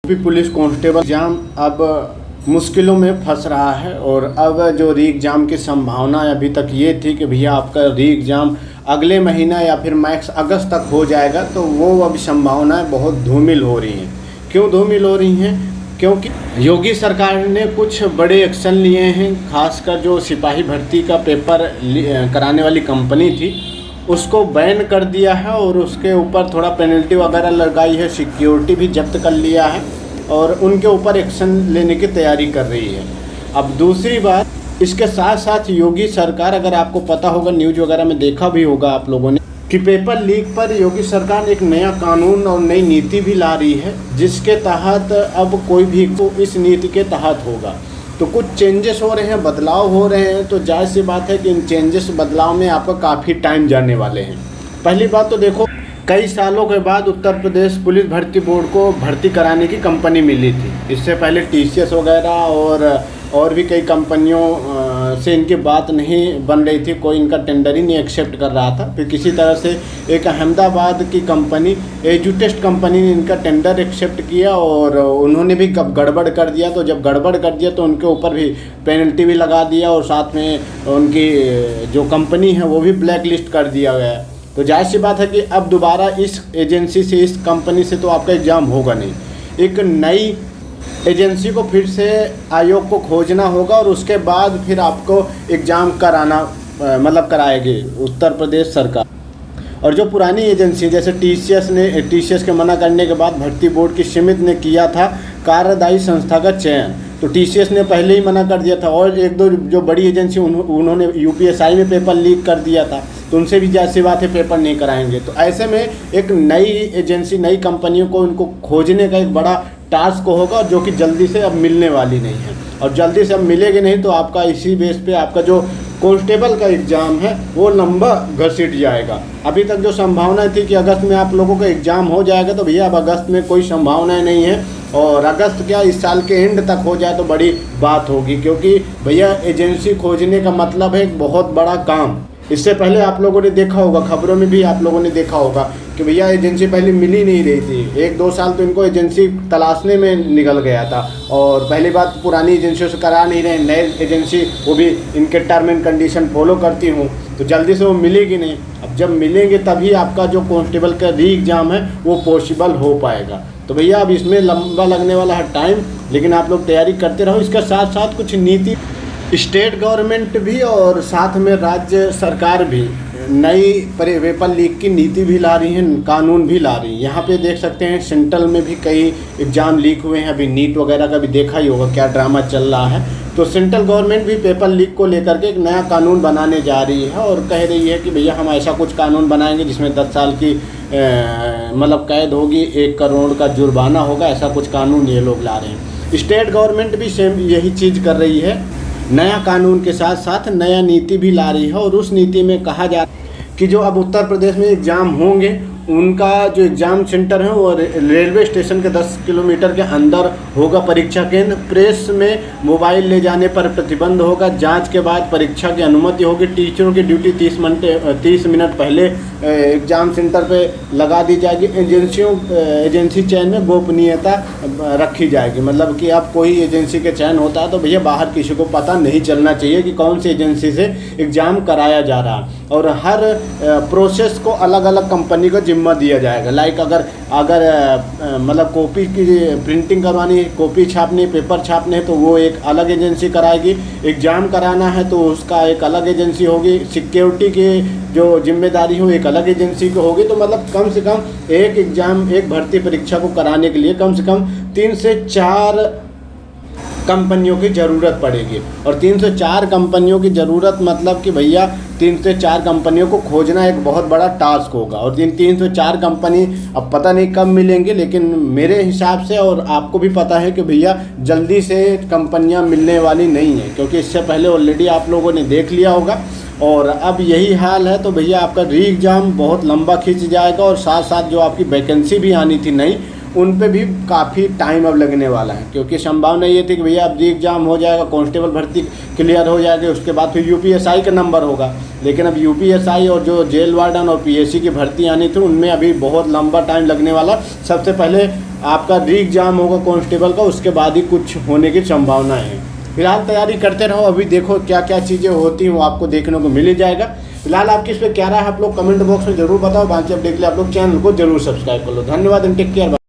UP police constable exam अब मुश्किलों में फंस रहा है। और अब जो री एग्ज़ाम की संभावना अभी तक ये थी कि भैया आपका री एग्ज़ाम अगले महीना या फिर मैक्स अगस्त तक हो जाएगा, तो वो अभी संभावनाएं बहुत धूमिल हो रही हैं। क्यों धूमिल हो रही हैं? क्योंकि योगी सरकार ने कुछ बड़े एक्शन लिए हैं। खासकर जो सिपाही भर्ती का पेपर कराने वाली कंपनी थी उसको बैन कर दिया है और उसके ऊपर थोड़ा पेनल्टी वगैरह लगाई है, सिक्योरिटी भी जब्त कर लिया है और उनके ऊपर एक्शन लेने की तैयारी कर रही है। अब दूसरी बात, इसके साथ साथ योगी सरकार, अगर आपको पता होगा, न्यूज़ वगैरह में देखा भी होगा आप लोगों ने, कि पेपर लीक पर योगी सरकार एक नया कानून और नई नीति भी ला रही है, जिसके तहत अब कोई भी को इस नीति के तहत होगा। तो कुछ चेंजेस हो रहे हैं, बदलाव हो रहे हैं, तो जाहिर सी बात है कि इन चेंजेस बदलाव में आपका काफ़ी टाइम जाने वाले हैं। पहली बात तो देखो, कई सालों के बाद उत्तर प्रदेश पुलिस भर्ती बोर्ड को भर्ती कराने की कंपनी मिली थी। इससे पहले टीसीएस वगैरह और भी कई कंपनियों से इनकी बात नहीं बन रही थी, कोई इनका टेंडर ही नहीं एक्सेप्ट कर रहा था। फिर किसी तरह से एक अहमदाबाद की कंपनी, एजुटेस्ट कंपनी ने इनका टेंडर एक्सेप्ट किया और उन्होंने भी गड़बड़ कर दिया। तो जब गड़बड़ कर दिया तो उनके ऊपर भी पेनल्टी भी लगा दिया और साथ में उनकी जो कंपनी है वो भी ब्लैक लिस्ट कर दिया गया। तो जाहिर सी बात है कि अब दोबारा इस एजेंसी से, इस कंपनी से तो आपका एग्ज़ाम होगा नहीं। एक नई एजेंसी को फिर से आयोग को खोजना होगा और उसके बाद फिर आपको एग्ज़ाम कराएगी उत्तर प्रदेश सरकार। और जो पुरानी एजेंसी जैसे टीसीएस के मना करने के बाद भर्ती बोर्ड की समिति ने किया था कार्यदायी संस्था का चयन, तो टीसीएस ने पहले ही मना कर दिया था। और एक दो जो बड़ी एजेंसी उन्होंने यूपीएसआई में पेपर लीक कर दिया था, तो उनसे भी जैसी बात है पेपर नहीं कराएंगे। तो ऐसे में एक नई एजेंसी, नई कंपनियों को उनको खोजने का एक बड़ा टास्क होगा, जो कि जल्दी से अब मिलने वाली नहीं है। और जल्दी से अब मिलेगी नहीं तो आपका इसी बेस पे आपका जो कांस्टेबल का एग्ज़ाम है वो लंबा घसीट जाएगा। अभी तक जो संभावना थी कि अगस्त में आप लोगों का एग्ज़ाम हो जाएगा, तो भैया अब अगस्त में कोई संभावनाएं नहीं है। और अगस्त क्या, इस साल के एंड तक हो जाए तो बड़ी बात होगी, क्योंकि भैया एजेंसी खोजने का मतलब है एक बहुत बड़ा काम। इससे पहले आप लोगों ने देखा होगा, खबरों में भी आप लोगों ने देखा होगा कि भैया एजेंसी पहले मिल ही नहीं रही थी। 1-2 साल तो इनको एजेंसी तलाशने में निकल गया था। और पहली बात, पुरानी एजेंसियों से करा नहीं रहे, नए एजेंसी वो भी इनके टर्म एंड कंडीशन फॉलो करती हूँ, तो जल्दी से वो मिलेगी नहीं। अब जब मिलेंगे तभी आपका जो कांस्टेबल का री एग्ज़ाम है वो पॉसिबल हो पाएगा। तो भैया अब इसमें लंबा लगने वाला है टाइम, लेकिन आप लोग तैयारी करते रहो। इसके साथ साथ कुछ नीति स्टेट गवर्नमेंट भी और साथ में राज्य सरकार भी नई पेपर लीक की नीति भी ला रही हैं, कानून भी ला रही हैं। यहाँ पे देख सकते हैं सेंट्रल में भी कई एग्ज़ाम लीक हुए हैं। अभी नीट वगैरह का भी देखा ही होगा क्या ड्रामा चल रहा है। तो सेंट्रल गवर्नमेंट भी पेपर लीक को लेकर के एक नया कानून बनाने जा रही है और कह रही है कि भैया हम ऐसा कुछ कानून बनाएंगे जिसमें 10 साल की कैद होगी, 1 करोड़ का जुर्माना होगा। ऐसा कुछ कानून ये लोग ला रहे हैं। स्टेट गवर्नमेंट भी सेम यही चीज़ कर रही है, नया कानून के साथ साथ नया नीति भी ला रही है। और उस नीति में कहा जा रहा है कि जो अब उत्तर प्रदेश में एग्ज़ाम होंगे, उनका जो एग्ज़ाम सेंटर है वो रेलवे स्टेशन के 10 किलोमीटर के अंदर होगा परीक्षा केंद्र। प्रेस में मोबाइल ले जाने पर प्रतिबंध होगा। जांच के बाद परीक्षा की अनुमति होगी। टीचरों की ड्यूटी 30 मिनट पहले एग्ज़ाम सेंटर पे लगा दी जाएगी। एजेंसी चयन में गोपनीयता रखी जाएगी, मतलब कि अब कोई एजेंसी के चयन होता है तो भैया बाहर किसी को पता नहीं चलना चाहिए कि कौन सी एजेंसी से एग्ज़ाम कराया जा रहा है। और हर प्रोसेस को अलग अलग कंपनी को जिम्मा दिया जाएगा। लाइक अगर मतलब कॉपी की प्रिंटिंग करवानी है, कॉपी छापनी, पेपर छापने हैं, तो वो एक अलग एजेंसी कराएगी। एग्ज़ाम कराना है तो उसका एक अलग एजेंसी होगी। सिक्योरिटी की जो जिम्मेदारी हो एक अलग एजेंसी की होगी। तो मतलब कम से कम एक एग्ज़ाम, एक भर्ती परीक्षा को कराने के लिए कम से कम 3 से 4 कंपनियों की ज़रूरत पड़ेगी। और 3 से 4 कंपनियों की ज़रूरत मतलब कि भैया 3 से 4 कंपनियों को खोजना एक बहुत बड़ा टास्क होगा। और 3 से 4 कंपनी अब पता नहीं कब मिलेंगी, लेकिन मेरे हिसाब से, और आपको भी पता है कि भैया जल्दी से कंपनियां मिलने वाली नहीं है, क्योंकि इससे पहले ऑलरेडी आप लोगों ने देख लिया होगा। और अब यही हाल है, तो भैया आपका री एग्ज़ाम बहुत लंबा खिंच जाएगा। और साथ साथ जो आपकी वैकेंसी भी आनी थी नई, उन पे भी काफ़ी टाइम अब लगने वाला है, क्योंकि संभावना ये थी कि भैया अब री एग्ज़ाम हो जाएगा, कांस्टेबल भर्ती क्लियर हो जाएगी, उसके बाद फिर यूपीएसआई का नंबर होगा। लेकिन अब यूपीएसआई और जो जेल वार्डन और पीएससी की भर्ती आनी थी उनमें अभी बहुत लंबा टाइम लगने वाला। सबसे पहले आपका री एग्ज़ाम होगा कांस्टेबल का, उसके बाद ही कुछ होने की संभावना है। फिलहाल तैयारी करते रहो, अभी देखो क्या क्या चीज़ें होती हैं वो आपको देखने को मिल ही जाएगा। फिलहाल आपकी इस पर क्या राय है आप लोग कमेंट बॉक्स में जरूर बताओ। बाकी अपडेट के लिए आप लोग चैनल को जरूर सब्सक्राइब कर लो। धन्यवाद एंड टेक केयर।